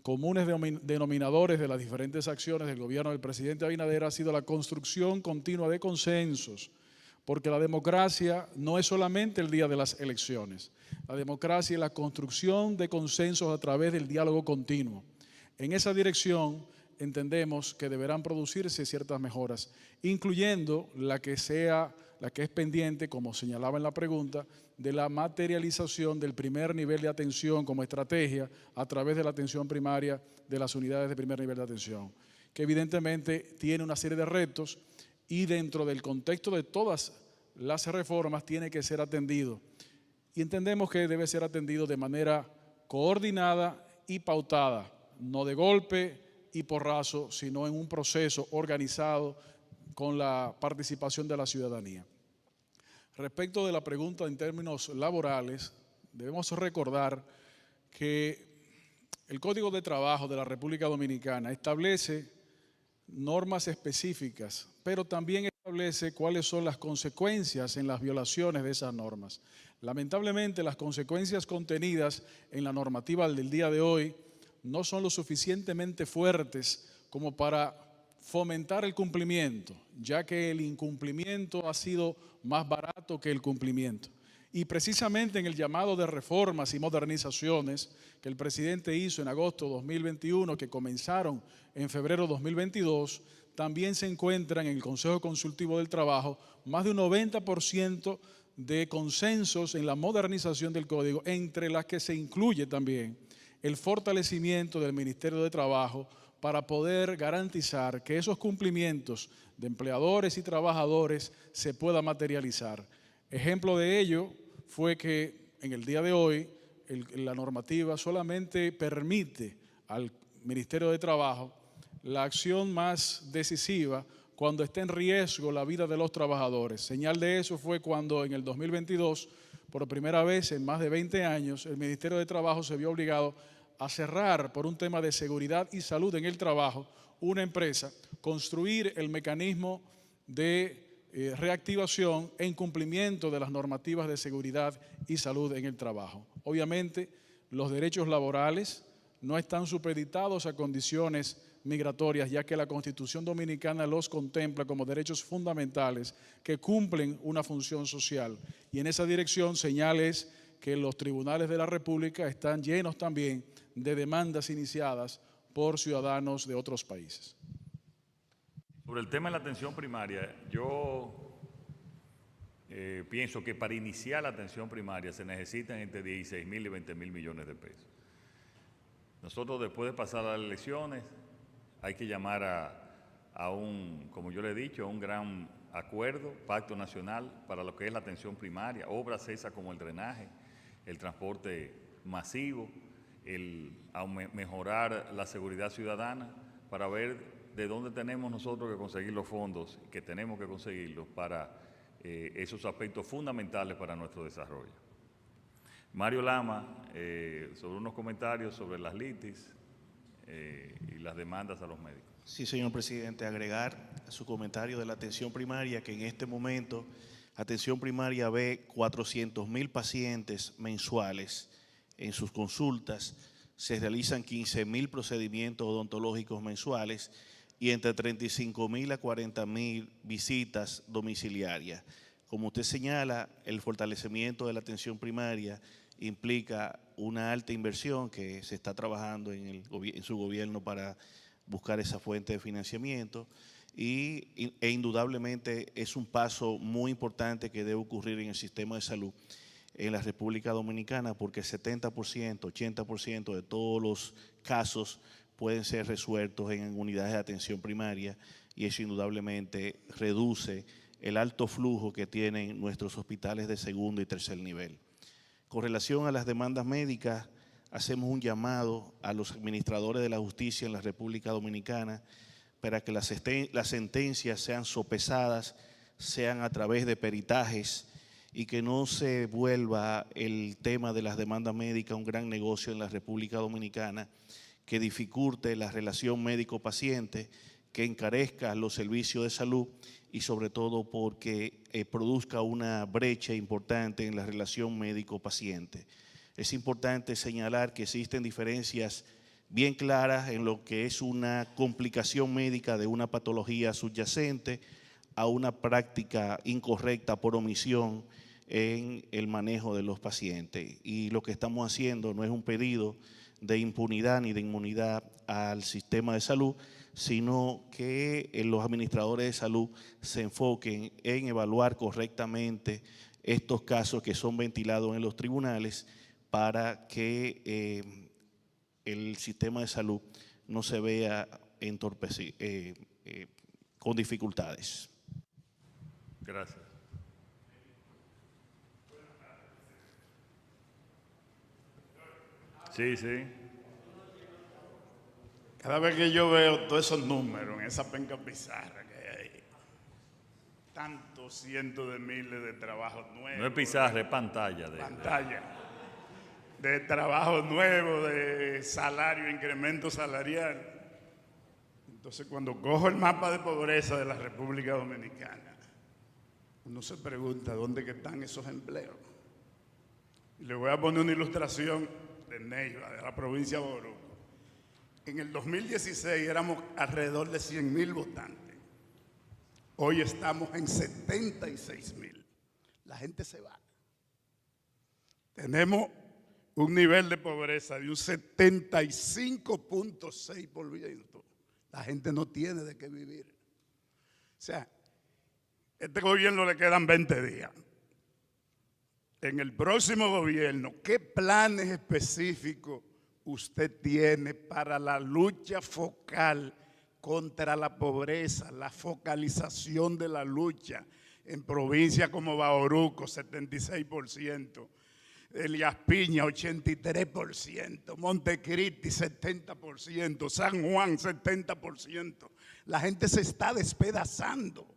comunes denominadores de las diferentes acciones del gobierno del presidente Abinader ha sido la construcción continua de consensos, porque la democracia no es solamente el día de las elecciones, la democracia es la construcción de consensos a través del diálogo continuo. En esa dirección entendemos que deberán producirse ciertas mejoras, incluyendo la que es pendiente, como señalaba en la pregunta, de la materialización del primer nivel de atención como estrategia a través de la atención primaria de las unidades de primer nivel de atención, que evidentemente tiene una serie de retos y dentro del contexto de todas las reformas tiene que ser atendido. Y entendemos que debe ser atendido de manera coordinada y pautada, no de golpe y porrazo, sino en un proceso organizado con la participación de la ciudadanía. Respecto de la pregunta en términos laborales, debemos recordar que el Código de Trabajo de la República Dominicana establece normas específicas, pero también establece cuáles son las consecuencias en las violaciones de esas normas. Lamentablemente, las consecuencias contenidas en la normativa del día de hoy no son lo suficientemente fuertes como para fomentar el cumplimiento, ya que el incumplimiento ha sido más barato que el cumplimiento. Y precisamente en el llamado de reformas y modernizaciones que el presidente hizo en agosto de 2021, que comenzaron en febrero de 2022, también se encuentran en el Consejo Consultivo del Trabajo más de un 90% de consensos en la modernización del Código, entre las que se incluye también el fortalecimiento del Ministerio de Trabajo para poder garantizar que esos cumplimientos de empleadores y trabajadores se puedan materializar. Ejemplo de ello fue que en el día de hoy la normativa solamente permite al Ministerio de Trabajo la acción más decisiva cuando está en riesgo la vida de los trabajadores. Señal de eso fue cuando en el 2022, por primera vez en más de 20 años, el Ministerio de Trabajo se vio obligado a cerrar por un tema de seguridad y salud en el trabajo una empresa, construir el mecanismo de reactivación en cumplimiento de las normativas de seguridad y salud en el trabajo. Obviamente, los derechos laborales no están supeditados a condiciones migratorias, ya que la Constitución Dominicana los contempla como derechos fundamentales que cumplen una función social. Y en esa dirección, señales que los tribunales de la República están llenos también de demandas iniciadas por ciudadanos de otros países. Sobre el tema de la atención primaria, yo pienso que para iniciar la atención primaria se necesitan entre 16.000 y 20.000 millones de pesos. Nosotros, después de pasar las elecciones, hay que llamar a un, como yo le he dicho, a un gran acuerdo, pacto nacional para lo que es la atención primaria, obras esas como el drenaje, el transporte masivo, mejorar la seguridad ciudadana, para ver de dónde tenemos nosotros que conseguir los fondos, que tenemos que conseguirlos para esos aspectos fundamentales para nuestro desarrollo. Mario Lama, sobre unos comentarios sobre las litis y las demandas a los médicos. Sí, señor presidente, agregar a su comentario de la atención primaria que en este momento atención primaria ve 400.000 pacientes mensuales en sus consultas, se realizan 15.000 procedimientos odontológicos mensuales y entre 35.000 a 40.000 visitas domiciliarias. Como usted señala, el fortalecimiento de la atención primaria implica una alta inversión que se está trabajando en su gobierno para buscar esa fuente de financiamiento e indudablemente es un paso muy importante que debe ocurrir en el sistema de salud en la República Dominicana, porque el 70%, 80% de todos los casos pueden ser resueltos en unidades de atención primaria y eso indudablemente reduce el alto flujo que tienen nuestros hospitales de segundo y tercer nivel. Con relación a las demandas médicas, hacemos un llamado a los administradores de la justicia en la República Dominicana para que las sentencias sean sopesadas, sean a través de peritajes y que no se vuelva el tema de las demandas médicas un gran negocio en la República Dominicana que dificulte la relación médico-paciente, que encarezca los servicios de salud y sobre todo porque produzca una brecha importante en la relación médico-paciente. Es importante señalar que existen diferencias bien claras en lo que es una complicación médica de una patología subyacente a una práctica incorrecta por omisión en el manejo de los pacientes. Y lo que estamos haciendo no es un pedido de impunidad ni de inmunidad al sistema de salud, sino que los administradores de salud se enfoquen en evaluar correctamente estos casos que son ventilados en los tribunales para que el sistema de salud no se vea entorpecido, con dificultades. Gracias. Sí, sí. Cada vez que yo veo todos esos números en esa penca pizarra que hay, tantos cientos de miles de trabajos nuevos. No es pizarra, es pantalla. Pantalla. De trabajo nuevo, de salario, incremento salarial. Entonces, cuando cojo el mapa de pobreza de la República Dominicana, uno se pregunta dónde que están esos empleos. Y le voy a poner una ilustración de Neiva, de la provincia de Bauruco. En el 2016 éramos alrededor de 100.000 votantes. Hoy estamos en 76.000. La gente se va. Tenemos un nivel de pobreza de un 75.6%. La gente no tiene de qué vivir. O sea, a este gobierno le quedan 20 días. En el próximo gobierno, ¿qué planes específicos usted tiene para la lucha focal contra la pobreza, la focalización de la lucha en provincias como Bauruco, 76%, Elías Piña, 83%, Montecristi, 70%, San Juan, 70%. La gente se está despedazando.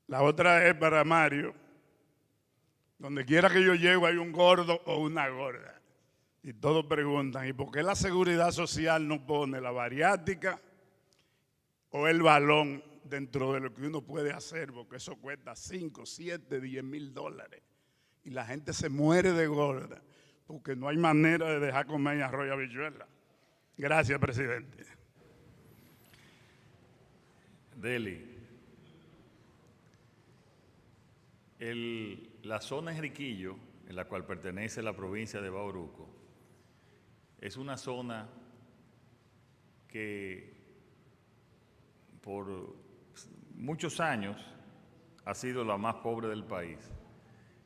La otra es para Mario. Donde quiera que yo llego hay un gordo o una gorda. Y todos preguntan, ¿y por qué la seguridad social no pone la bariátrica o el balón dentro de lo que uno puede hacer, porque eso cuesta 5, 7, 10 mil dólares. Y la gente se muere de gorda, porque no hay manera de dejar comer arroz y habichuela. Gracias, presidente. Deli, la zona Enriquillo, en la cual pertenece la provincia de Bauruco, es una zona que por muchos años ha sido la más pobre del país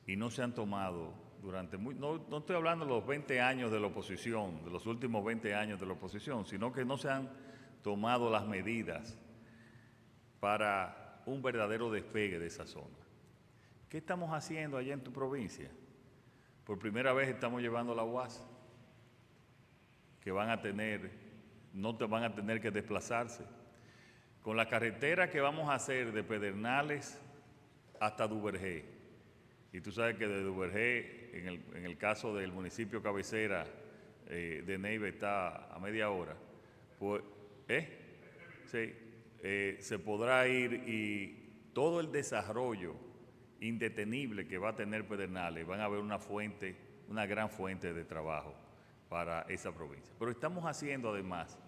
y no se han tomado no estoy hablando de los 20 años de la oposición, de los últimos 20 años de la oposición, sino que no se han tomado las medidas para un verdadero despegue de esa zona. ¿Qué estamos haciendo allá en tu provincia? Por primera vez estamos llevando la UAS, que no te van a tener que desplazarse. Con la carretera que vamos a hacer de Pedernales hasta Duvergé, y tú sabes que de Duvergé, en el caso del municipio cabecera de Neiva, está a media hora, pues, sí, se podrá ir, y todo el desarrollo indetenible que va a tener Pedernales, van a haber una gran fuente de trabajo para esa provincia. Pero estamos haciendo además,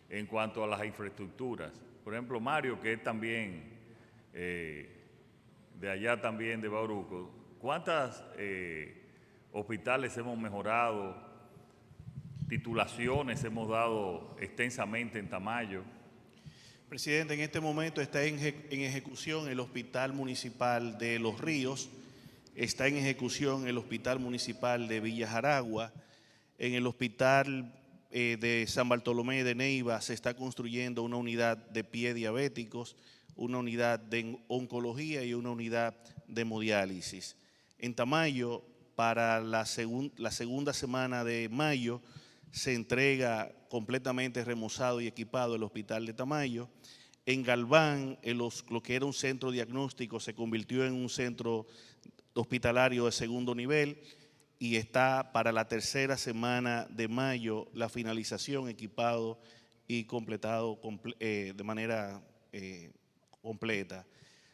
en cuanto a las infraestructuras, por ejemplo, Mario, que es también de allá también de Bauruco, ¿cuántos hospitales hemos mejorado? Titulaciones hemos dado extensamente en Tamayo. Presidente, en este momento está en ejecución el Hospital Municipal de Los Ríos, está en ejecución el Hospital Municipal de Villa Jaragua, en el Hospital de San Bartolomé de Neiva se está construyendo una unidad de pie diabéticos, una unidad de oncología y una unidad de hemodiálisis. En Tamayo, para la segunda semana de mayo, se entrega completamente remozado y equipado el hospital de Tamayo. En Galván, lo que era un centro diagnóstico se convirtió en un centro hospitalario de segundo nivel y está para la tercera semana de mayo la finalización, equipado y completado de manera completa.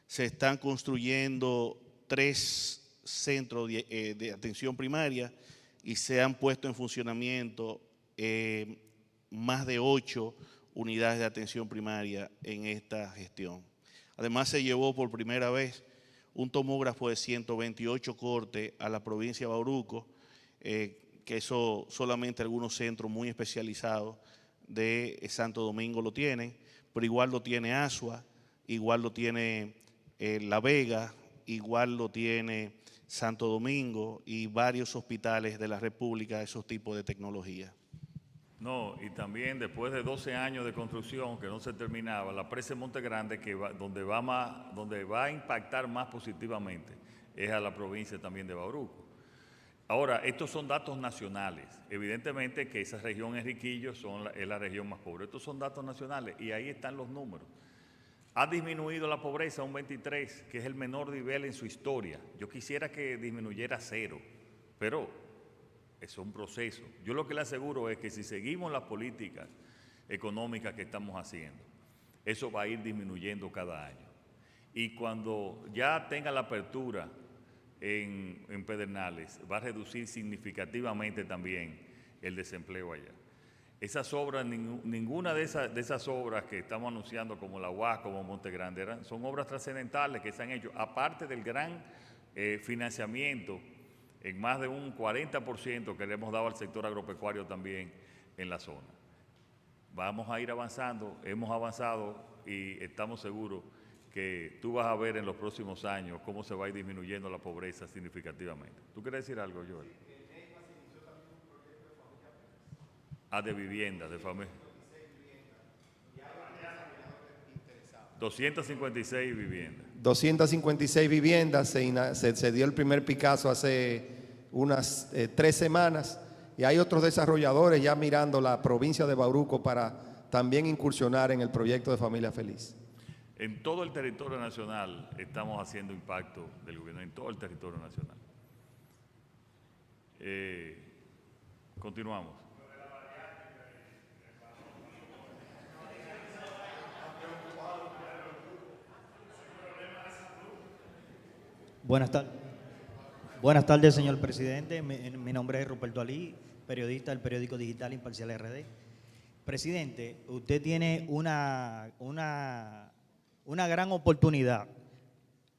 Se están construyendo 3 centros de atención primaria y se han puesto en funcionamiento más de 8 unidades de atención primaria en esta gestión. Además, se llevó por primera vez un tomógrafo de 128 cortes a la provincia de Bauruco, que eso solamente algunos centros muy especializados de Santo Domingo lo tienen, pero igual lo tiene Asua, igual lo tiene La Vega, igual lo tiene Santo Domingo y varios hospitales de la República, esos tipos de tecnología. No, y también después de 12 años de construcción que no se terminaba, la presa de Monte Grande, donde va a impactar más positivamente, es a la provincia también de Bauruco. Ahora, estos son datos nacionales. Evidentemente que esa región Enriquillo es la región más pobre. Estos son datos nacionales y ahí están los números. Ha disminuido la pobreza a un 23, que es el menor nivel en su historia. Yo quisiera que disminuyera a 0, pero eso es un proceso. Yo lo que le aseguro es que si seguimos las políticas económicas que estamos haciendo, eso va a ir disminuyendo cada año. Y cuando ya tenga la apertura en Pedernales, va a reducir significativamente también el desempleo allá. Esas obras, ninguna de esas obras que estamos anunciando, como la UAS, como Monte Grande, son obras trascendentales que se han hecho, aparte del gran financiamiento en más de un 40% que le hemos dado al sector agropecuario también en la zona. Vamos a ir avanzando, hemos avanzado y estamos seguros que tú vas a ver en los próximos años cómo se va a ir disminuyendo la pobreza significativamente. ¿Tú quieres decir algo, Joel? De vivienda, de familia. 256 viviendas. 256 viviendas, se dio el primer Picasso hace unas 3 semanas y hay otros desarrolladores ya mirando la provincia de Bauruco para también incursionar en el proyecto de Familia Feliz. En todo el territorio nacional estamos haciendo impacto del gobierno, en todo el territorio nacional. Continuamos. Buenas tardes, señor presidente. Mi nombre es Ruperto Alí, periodista del periódico digital Imparcial RD. Presidente, usted tiene una gran oportunidad.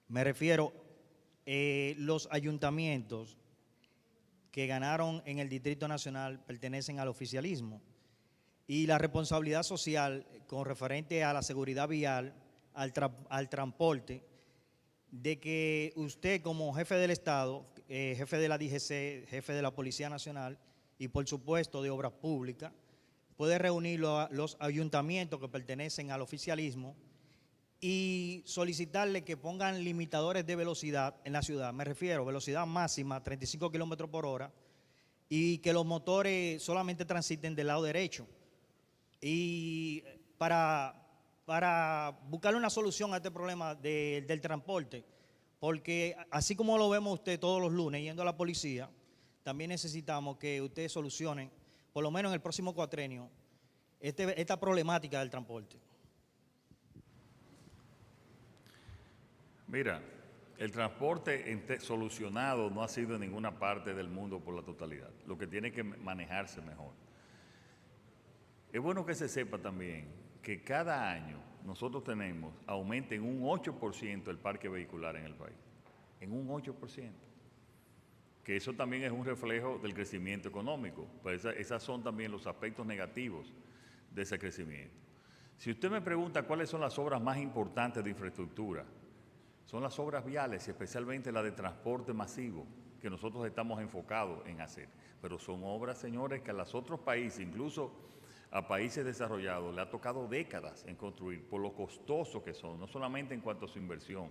Me refiero a los ayuntamientos que ganaron en el Distrito Nacional pertenecen al oficialismo. Y la responsabilidad social con referente a la seguridad vial, al transporte, de que usted como jefe del Estado, jefe de la DGC, jefe de la Policía Nacional y por supuesto de Obras Públicas, puede reunir los ayuntamientos que pertenecen al oficialismo y solicitarle que pongan limitadores de velocidad en la ciudad. Me refiero a velocidad máxima, 35 kilómetros por hora, y que los motores solamente transiten del lado derecho. Y para buscarle una solución a este problema del transporte, porque así como lo vemos usted todos los lunes yendo a la policía, también necesitamos que ustedes solucionen, por lo menos en el próximo cuatrenio, esta problemática del transporte. Mira, el transporte solucionado no ha sido en ninguna parte del mundo por la totalidad. Lo que tiene que manejarse mejor. Es bueno que se sepa también que cada año nosotros aumenta en un 8% el parque vehicular en el país. En un 8%. Que eso también es un reflejo del crecimiento económico. Pues esas son también los aspectos negativos de ese crecimiento. Si usted me pregunta cuáles son las obras más importantes de infraestructura, son las obras viales y especialmente la de transporte masivo que nosotros estamos enfocados en hacer. Pero son obras, señores, que a los otros países, incluso a países desarrollados, le ha tocado décadas en construir por lo costoso que son, no solamente en cuanto a su inversión,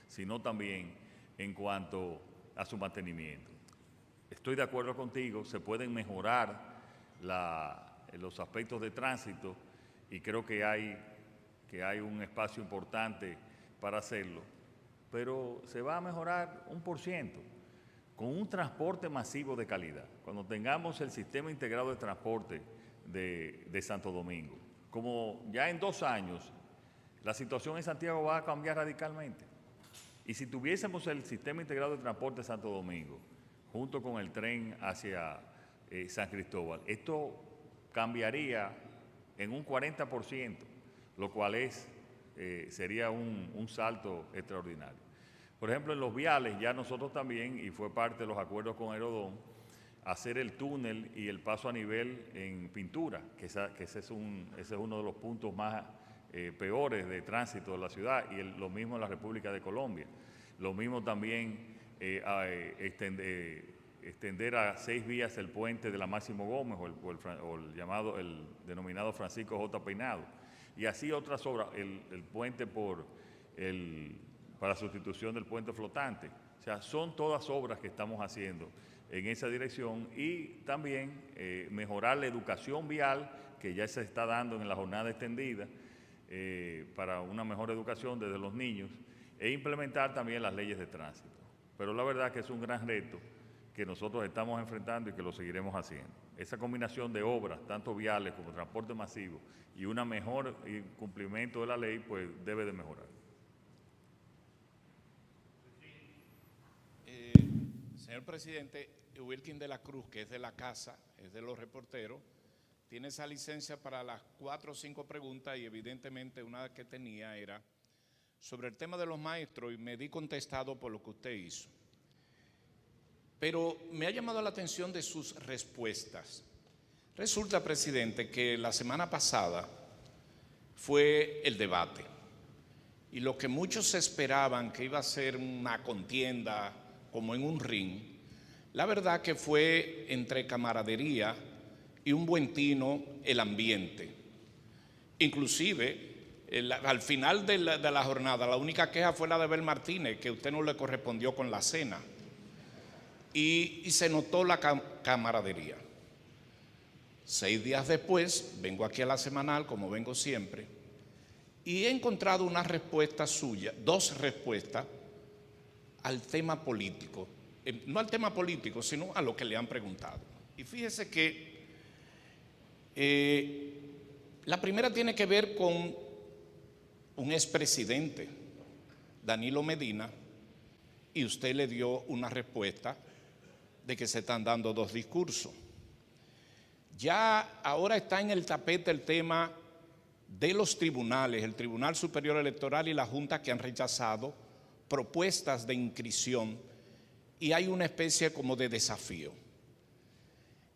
sino también en cuanto a su mantenimiento. Estoy de acuerdo contigo, se pueden mejorar los aspectos de tránsito y creo que hay un espacio importante para hacerlo, pero se va a mejorar 1% con un transporte masivo de calidad. Cuando tengamos el sistema integrado de transporte de Santo Domingo, como ya en 2 años, la situación en Santiago va a cambiar radicalmente. Y si tuviésemos el sistema integrado de transporte de Santo Domingo, junto con el tren hacia San Cristóbal, esto cambiaría en un 40%, lo cual sería un salto extraordinario. Por ejemplo, en los viales ya nosotros también, y fue parte de los acuerdos con Aerodón, hacer el túnel y el paso a nivel en pintura, que ese es uno de los puntos más peores de tránsito de la ciudad, y lo mismo en la República de Colombia. Lo mismo también extender a 6 vías el puente de la Máximo Gómez o el denominado Francisco J. Peinado. Y así otras obras, el puente para sustitución del puente flotante. O sea, son todas obras que estamos haciendo en esa dirección y también mejorar la educación vial que ya se está dando en la jornada extendida para una mejor educación desde los niños e implementar también las leyes de tránsito. Pero la verdad que es un gran reto que nosotros estamos enfrentando y que lo seguiremos haciendo. Esa combinación de obras, tanto viales como transporte masivo, y una mejor cumplimiento de la ley, pues debe de mejorar. Señor presidente, Wilkin de la Cruz, que es de la casa, es de los reporteros, tiene esa licencia para las 4 o 5 preguntas y evidentemente una que tenía era sobre el tema de los maestros y me di contestado por lo que usted hizo. Pero me ha llamado la atención de sus respuestas. Resulta, presidente, que la semana pasada fue el debate y lo que muchos esperaban que iba a ser una contienda como en un ring, la verdad que fue entre camaradería y un buen tino el ambiente. Inclusive, al final de la jornada, la única queja fue la de Abel Martínez, que usted no le correspondió con la cena. Y se notó la camaradería. 6 días después, vengo aquí a la semanal, como vengo siempre, y he encontrado una respuesta suya, 2 respuestas al tema político. No al tema político, sino a lo que le han preguntado. Y fíjese que la primera tiene que ver con un expresidente, Danilo Medina, y usted le dio una respuesta de que se están dando dos discursos. Ya ahora está en el tapete el tema de los tribunales, el Tribunal Superior Electoral y la Junta, que han rechazado propuestas de inscripción, y hay una especie como de desafío.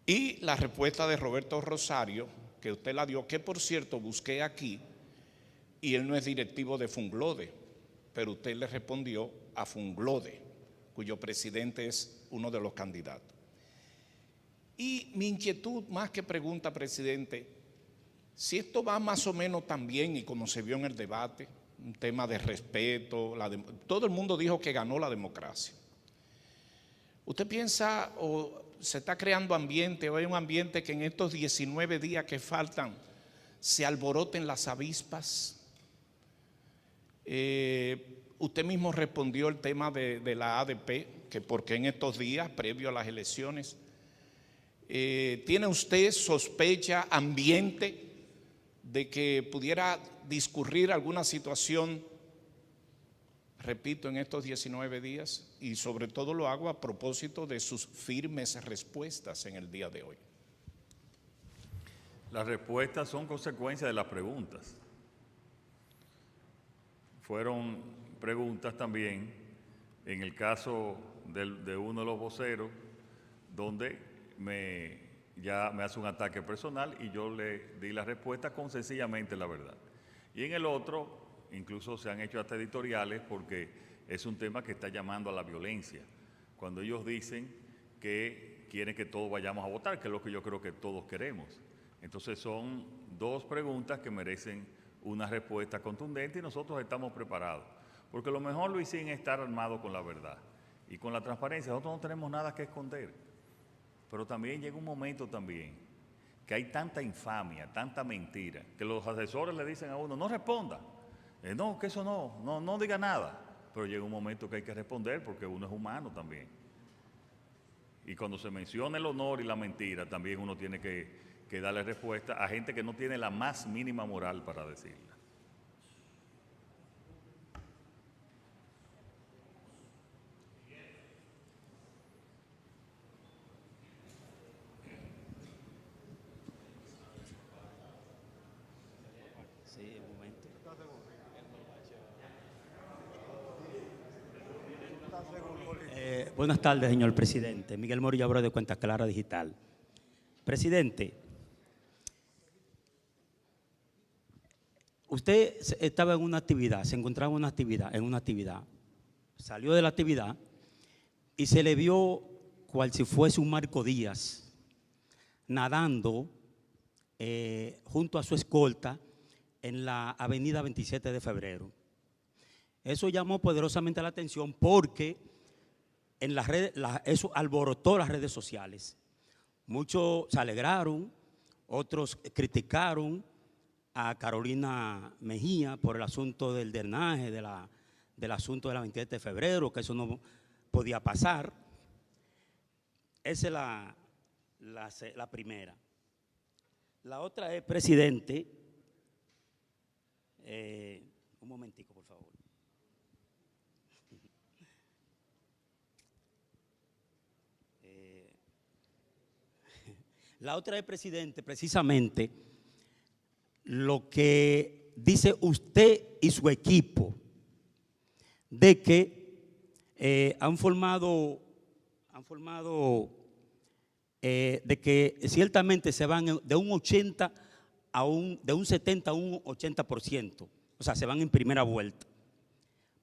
Y la respuesta de Roberto Rosario, que usted la dio, que por cierto busqué aquí, y él no es directivo de Funglode, pero usted le respondió a Funglode, cuyo presidente es uno de los candidatos. Y mi inquietud, más que pregunta, presidente, si esto va más o menos tan bien y como se vio en el debate, un tema de respeto, todo el mundo dijo que ganó la democracia. ¿Usted piensa o se está creando ambiente, o hay un ambiente que en estos 19 días que faltan se alboroten las avispas? Usted mismo respondió el tema de la ADP, que porque en estos días, previo a las elecciones, ¿tiene usted sospecha, ambiente, de que pudiera discurrir alguna situación, repito, en estos 19 días? Y sobre todo lo hago a propósito de sus firmes respuestas en el día de hoy. Las respuestas son consecuencia de las preguntas. Fueron preguntas también, en el caso de uno de los voceros, donde ya me hace un ataque personal y yo le di la respuesta con sencillamente la verdad. Y en el otro, incluso se han hecho hasta editoriales porque es un tema que está llamando a la violencia. Cuando ellos dicen que quieren que todos vayamos a votar, que es lo que yo creo que todos queremos. Entonces son dos preguntas que merecen una respuesta contundente y nosotros estamos preparados. Porque lo mejor, Luisín, es estar armado con la verdad y con la transparencia. Nosotros no tenemos nada que esconder. Pero también llega un momento también que hay tanta infamia, tanta mentira, que los asesores le dicen a uno, no responda, no, que eso no diga nada. Pero llega un momento que hay que responder porque uno es humano también. Y cuando se menciona el honor y la mentira, también uno tiene que darle respuesta a gente que no tiene la más mínima moral para decirla. Buenas tardes, señor presidente. Miguel Morillo Abreu, de Cuenta Clara Digital. Presidente, usted estaba en una actividad, se encontraba en una actividad, salió de la actividad y se le vio cual si fuese un Marco Díaz nadando junto a su escolta en la avenida 27 de febrero. Eso llamó poderosamente la atención porque en las redes, eso alborotó las redes sociales. Muchos se alegraron, otros criticaron a Carolina Mejía por el asunto del drenaje, del asunto de la 27 de febrero, que eso no podía pasar. Esa es la primera. La otra es, presidente, un momentico, por favor. La otra es, presidente, precisamente lo que dice usted y su equipo de que han formado de que ciertamente se van de un 80 de un 70 a un 80%, o sea, se van en primera vuelta.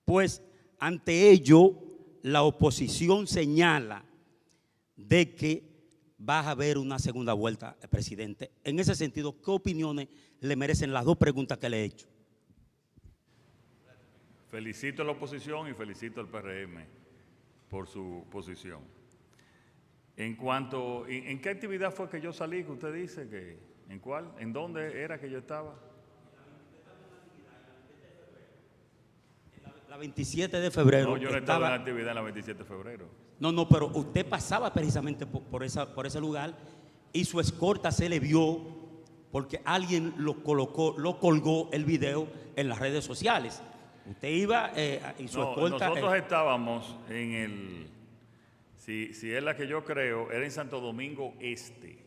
Pues ante ello la oposición señala de que va a haber una segunda vuelta, presidente. En ese sentido, ¿qué opiniones le merecen las dos preguntas que le he hecho? Felicito a la oposición y felicito al PRM por su posición. En cuanto, ¿en qué actividad fue que yo salí, que usted dice? ¿En cuál? ¿En dónde era que yo estaba? La 27 de febrero. No, yo no estaba en la actividad en la 27 de febrero. No, pero usted pasaba precisamente por ese lugar y su escolta se le vio porque alguien lo colgó el video en las redes sociales. Usted iba y su escolta... Nosotros estábamos en el, si es la que yo creo, era en Santo Domingo Este.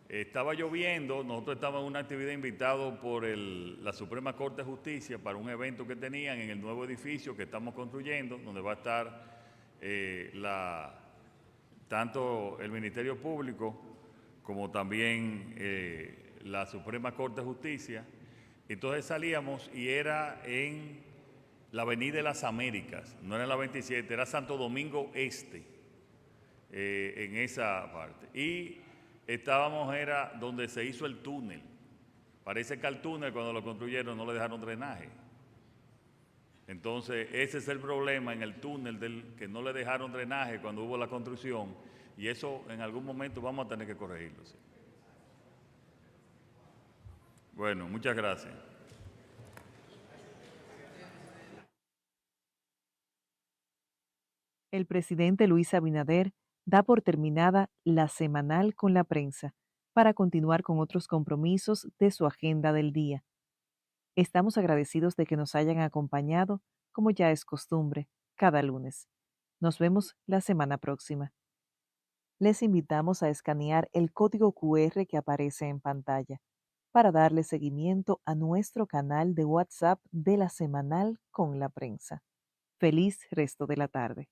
Estaba lloviendo, nosotros estábamos en una actividad invitado por la Suprema Corte de Justicia para un evento que tenían en el nuevo edificio que estamos construyendo, donde va a estar tanto el Ministerio Público como también la Suprema Corte de Justicia. Entonces salíamos y era en la Avenida de las Américas, no era en la 27, era Santo Domingo Este, en esa parte. Y estábamos, era donde se hizo el túnel. Parece que al túnel cuando lo construyeron no le dejaron drenaje. Entonces ese es el problema en el túnel, que no le dejaron drenaje cuando hubo la construcción, y eso en algún momento vamos a tener que corregirlo. ¿Sí? Bueno, muchas gracias. El presidente Luis Abinader da por terminada la semanal con la prensa para continuar con otros compromisos de su agenda del día. Estamos agradecidos de que nos hayan acompañado, como ya es costumbre, cada lunes. Nos vemos la semana próxima. Les invitamos a escanear el código QR que aparece en pantalla para darle seguimiento a nuestro canal de WhatsApp de la semanal con la prensa. Feliz resto de la tarde.